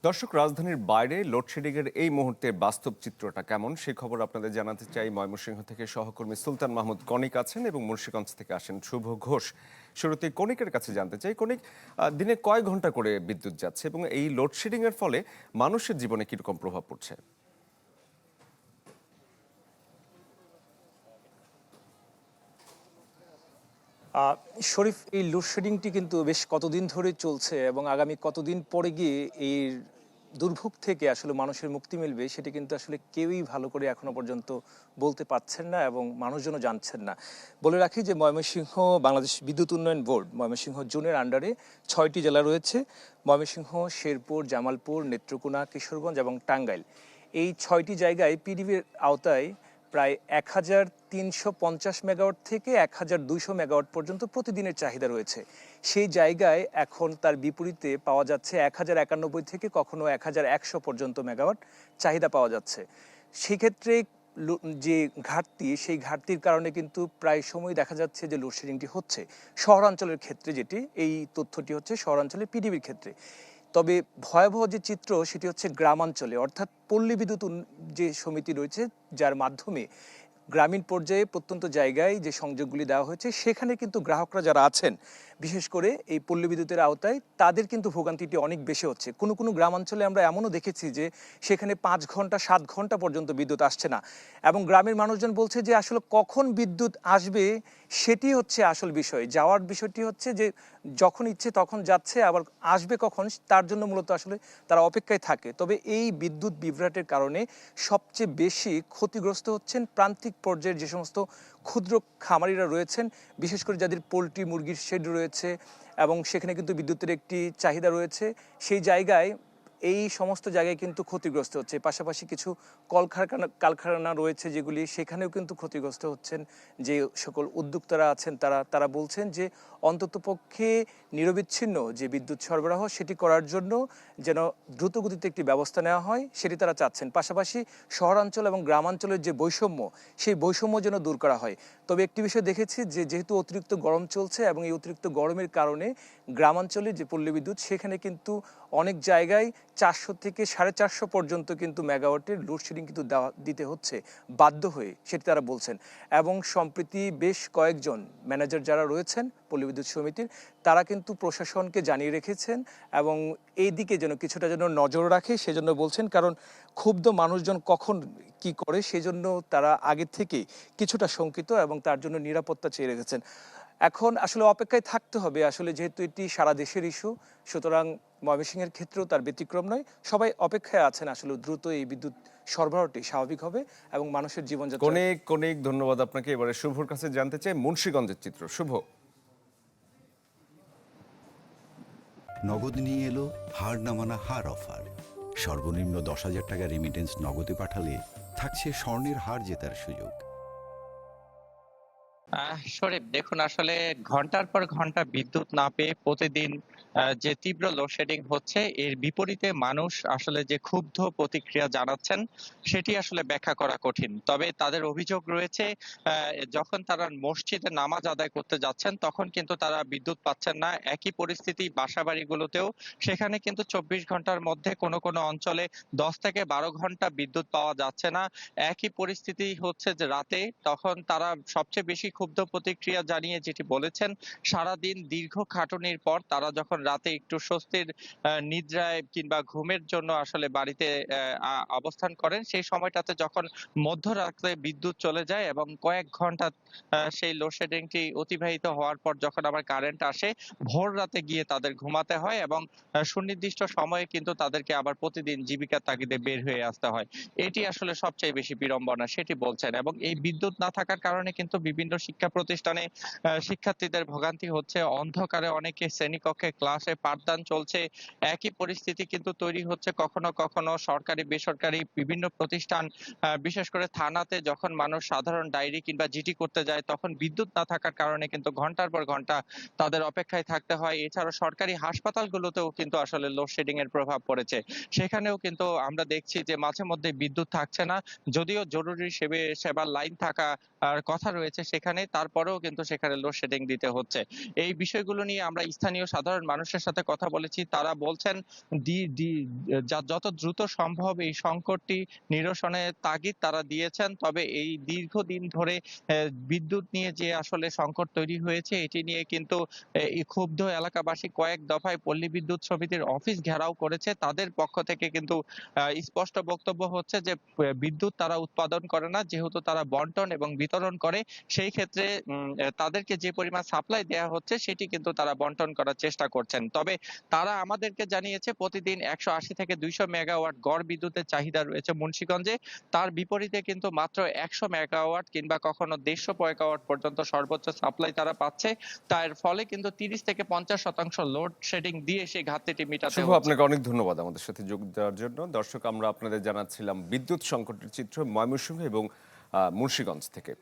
দর্শক, রাজধানীর বাইরে লোডশেডিং এর এই মুহূর্তের বাস্তব চিত্রটা কেমন সেই খবর আপনাদের জানাতে চাই। ময়মনসিংহ থেকে সহকর্মী সুলতান মাহমুদ কনিক আছেন এবং মুন্সিগঞ্জ থেকে আসেন শুভ ঘোষ। শুরুতে কনিকের কাছে জানতে চাই, কনিক, দিনে কয় ঘন্টা করে বিদ্যুৎ যাচ্ছে এবং এই লোডশেডিং এর ফলে মানুষের জীবনে কিরকম প্রভাব পড়ছে? আহ, শরীফ, এই লোডশেডিংটি কিন্তু বেশ কতদিন ধরে চলছে এবং আগামী কতদিন পরে গিয়ে এই দুর্ভোগ থেকে আসলে মানুষের মুক্তি মিলবে সেটি কিন্তু আসলে কেউই ভালো করে এখনো পর্যন্ত বলতে পারছেন না এবং মানুষজনও জানছেন না। বলে রাখি যে ময়মনসিংহ বাংলাদেশ বিদ্যুৎ উন্নয়ন বোর্ড ময়মনসিংহ জোনের আন্ডারে 6টি জেলা রয়েছে। ময়মনসিংহ, শেরপুর, জামালপুর, নেত্রকোনা, কিশোরগঞ্জ এবং টাঙ্গাইল। এই 6টি জায়গায় পিডিবির আওতায় প্রায় 1350 মেগাওয়াট থেকে 1200 মেগাওয়াট পর্যন্ত প্রতিদিনের চাহিদা রয়েছে। সেই জায়গায় এখন তার বিপরীতে পাওয়া যাচ্ছে 1091 থেকে কখনো 1100 পর্যন্ত মেগাওয়াট চাহিদা পাওয়া যাচ্ছে। সেক্ষেত্রে যে ঘাটতি, সেই ঘাটতির কারণে কিন্তু প্রায় সময় দেখা যাচ্ছে যে লোডশেডিংটি হচ্ছে শহরাঞ্চলের ক্ষেত্রে। যেটি এই তথ্যটি হচ্ছে শহরাঞ্চলের পিডিবির ক্ষেত্রে। তবে ভয়াবহ যে চিত্র সেটি হচ্ছে গ্রামাঞ্চলে, অর্থাৎ পল্লী বিদ্যুৎ যে সমিতি রয়েছে, যার মাধ্যমে গ্রামীণ পর্যায়ে প্রত্যন্ত জায়গায় যে সংযোগগুলি দেওয়া হয়েছে, সেখানে কিন্তু গ্রাহকরা যারা আছেন, বিশেষ করে এই পল্লী বিদ্যুতের আওতায়, তাদের কিন্তু ভোগান্তিটি অনেক বেশি হচ্ছে। কোনো কোনো গ্রামাঞ্চলে আমরা এমনও দেখেছি যে সেখানে 5 ঘন্টা 7 ঘন্টা পর্যন্ত বিদ্যুৎ আসছে না এবং গ্রামের মানুষজন বলছে যে আসলে কখন বিদ্যুৎ আসবে সেটি হচ্ছে আসল বিষয়। যাওয়ার বিষয়টি হচ্ছে যে যখন ইচ্ছে তখন যাচ্ছে, আবার আসবে কখন তার জন্য মূলত আসলে তারা অপেক্ষায় থাকে। তবে এই বিদ্যুৎ বিভ্রাটের কারণে সবচেয়ে বেশি ক্ষতিগ্রস্ত হচ্ছেন প্রান্তিক পর্যায়ের যে সমস্ত ক্ষুদ্র খামারিরা রয়েছেন, বিশেষ করে যাদের পোলট্রি মুরগির শেড রয়েছে এবং সেখানে কিন্তু বিদ্যুতের একটি চাহিদা রয়েছে। সেই জায়গায় এই সমস্ত জায়গায় কিন্তু ক্ষতিগ্রস্ত হচ্ছে। পাশাপাশি কিছু কারখানা রয়েছে যেগুলি, সেখানেও কিন্তু ক্ষতিগ্রস্ত হচ্ছেন। যে সকল উদ্যোক্তারা আছেন তারা বলছেন যে অন্ততপক্ষে নিরবিচ্ছিন্ন যে বিদ্যুৎ সরবরাহ সেটি করার জন্য যেন দ্রুতগতিতে একটি ব্যবস্থা নেওয়া হয়, সেটি তারা চাচ্ছেন। পাশাপাশি শহরাঞ্চল এবং গ্রামাঞ্চলের যে বৈষম্য, সেই বৈষম্য যেন দূর করা হয়। তবে একটি বিষয় দেখেছি যে যেহেতু অতিরিক্ত গরম চলছে এবং এই অতিরিক্ত গরমের কারণে গ্রামাঞ্চলে যে পল্লী বিদ্যুৎ, সেখানে কিন্তু অনেক জায়গায় 400 থেকে 450 পর্যন্ত কিন্তু মেগাওয়াটের লোডশেডিং কিন্তু দিতে হচ্ছে বাধ্য হয়ে, সেটি তারা বলছেন। এবং সম্প্রতি বেশ কয়েকজন ম্যানেজার যারা রয়েছেন পল্লী বিদ্যুৎ সমিতির, তারা কিন্তু প্রশাসনকে জানিয়ে রেখেছেন এবং এই দিকে যেন কিছুটা যেন নজর রাখে সেজন্য বলছেন। কারণ ক্ষুব্ধ মানুষজন কখন কি করে সেজন্য তারা আগে থেকে কিছুটা শঙ্কিত এবং তার জন্য নিরাপত্তা চেয়ে রেখেছেন। এখন আসলে অপেক্ষায় থাকতে হবে, আসলে যেহেতু এটি সারা দেশের ইস্যু, সুতরাং ময়মনসিংহের ক্ষেত্রেও তার ব্যতিক্রম নয়। সবাই অপেক্ষায় আছেন আসলে দ্রুত এই বিদ্যুৎ সরবরাহটি স্বাভাবিক হবে এবং মানুষের জীবনযাত্রা। কনিক কনিক, ধন্যবাদ আপনাকে। এবারে শুভর কাছে জানতে চাই মুন্সিগঞ্জের চিত্র। শুভ। নগদ নিয়ে এলো হার না মানা হার অফার। সর্বনিম্ন 10,000 টাকা রেমিটেন্স নগদে পাঠালে থাকছে স্বর্ণের হার জেতার সুযোগ। শরীফ, দেখুন, আসলে ঘন্টার পর ঘন্টা বিদ্যুৎ না পেয়ে প্রতিদিন যে তীব্র লোডশেডিং হচ্ছে, এর বিপরীতে মানুষ আসলে যে ক্ষুব্ধ প্রতিক্রিয়া জানাচ্ছেন সেটি আসলে ব্যাখ্যা করা কঠিন। তবে তাদের অভিযোগ রয়েছে, যখন তারা মসজিদে নামাজ আদায় করতে যাচ্ছেন তখন কিন্তু তারা বিদ্যুৎ পাচ্ছেন না। একই পরিস্থিতি বাসাবাড়িগুলোতেও। সেখানে কিন্তু 24 ঘন্টার মধ্যে কোনো কোনো অঞ্চলে 10 থেকে 12 ঘন্টা বিদ্যুৎ পাওয়া যাচ্ছে না। একই পরিস্থিতি হচ্ছে যে রাতে, তখন তারা সবচেয়ে বেশি ক্ষুব্ধ প্রতিক্রিয়া জানিয়ে যেটি বলেছেন, সারাদিন দীর্ঘ খাটুনির পর তারা যখন রাতে একটু স্বস্তির নিদ্রায় কিংবা ঘুমের জন্য আসলে বাড়িতে অবস্থান করেন, সেই সময়টাতে যখন মধ্যরাতে বিদ্যুৎ চলে যায় এবং কয়েক ঘন্টা সেই লোডশেডিংটি অতিবাহিত হওয়ার পর যখন আবার কারেন্ট আসে, ভোর রাতে গিয়ে তাদের ঘুমাতে হয় এবং সুনির্দিষ্ট সময়ে কিন্তু তাদেরকে আবার প্রতিদিন জীবিকার তাগিদে বের হয়ে আসতে হয়। এটি আসলে সবচেয়ে বেশি বিড়ম্বনা, সেটি বলছেন। এবং এই বিদ্যুৎ না থাকার কারণে কিন্তু বিভিন্ন শিক্ষা প্রতিষ্ঠানে শিক্ষার্থীদের ভোগান্তি হচ্ছে। অন্ধকারে অনেকে শ্রেণীকক্ষে ক্লাসে পাঠদান চলছে। একই পরিস্থিতি কিন্তু তৈরি হচ্ছে কখনো কখনো সরকারি বেসরকারি বিভিন্ন প্রতিষ্ঠান, বিশেষ করে থানাতে যখন মানুষ সাধারণ ডায়েরি কিংবা জিডি করতে যায়, তখন বিদ্যুৎ না থাকার কারণে কিন্তু ঘন্টার পর ঘন্টা তাদের অপেক্ষায় থাকতে হয়। এছাড়াও সরকারি হাসপাতালগুলোতেও কিন্তু আসলে লোডশেডিং এর প্রভাব পড়েছে। সেখানেও কিন্তু আমরা দেখছি যে মাঝে মধ্যে বিদ্যুৎ থাকছে না, যদিও জরুরি সেবার লাইন থাকা কথা রয়েছে, সেখানে নেই, তারপরেও কিন্তু সেখানে লোডশেডিং দিতে হচ্ছে। এই বিষয়গুলো নিয়ে আমরা স্থানীয় সাধারণ মানুষের সাথে কথা বলেছি। তারা বলছেন যত দ্রুত সম্ভব এই সংকটটি নিরসনের তাগিদ তারা দিয়েছেন। তবে এই দীর্ঘদিন ধরে বিদ্যুৎ নিয়ে যে আসলে সংকট তৈরি হয়েছে, এটি নিয়ে কিন্তু এই ক্ষুব্ধ এলাকাবাসী কয়েক দফায় পল্লী বিদ্যুৎ সমিতির অফিস ঘেরাও করেছে। তাদের পক্ষ থেকে কিন্তু স্পষ্ট বক্তব্য হচ্ছে যে বিদ্যুৎ তারা উৎপাদন করে না, যেহেতু তারা বন্টন এবং বিতরণ করে। সেই ক্ষেত্রে তাদেরকে যে পরিমাণ সাপ্লাই দেয়া হচ্ছে সেটি কিন্তু তারা বন্টন করার চেষ্টা করছেন। তবে তারা আমাদেরকে জানিয়েছে প্রতিদিন ১৮০ থেকে ২০০ মেগাওয়াট গড় বিদ্যুতের চাহিদা রয়েছে মুন্সিগঞ্জে। তার বিপরীতে কিন্তু মাত্র ১০০ মেগাওয়াট কিংবা কখনো ১৫০ মেগাওয়াট পর্যন্ত সর্বোচ্চ সাপ্লাই তারা পাচ্ছে। তার ফলে কিন্তু ৩০ থেকে ৫০% লোডশেডিং দিয়ে সেই ঘাটতিটি মেটাতে শুভ, হচ্ছে। আপনাকে অনেক ধন্যবাদ আমাদের সাথে যোগ দেওয়ার জন্য। দর্শক, আমরা আপনাদের জানাচ্ছিলাম বিদ্যুৎ সংকটের চিত্র ময়মনসিংহ এবং মুন্সিগঞ্জ থেকে।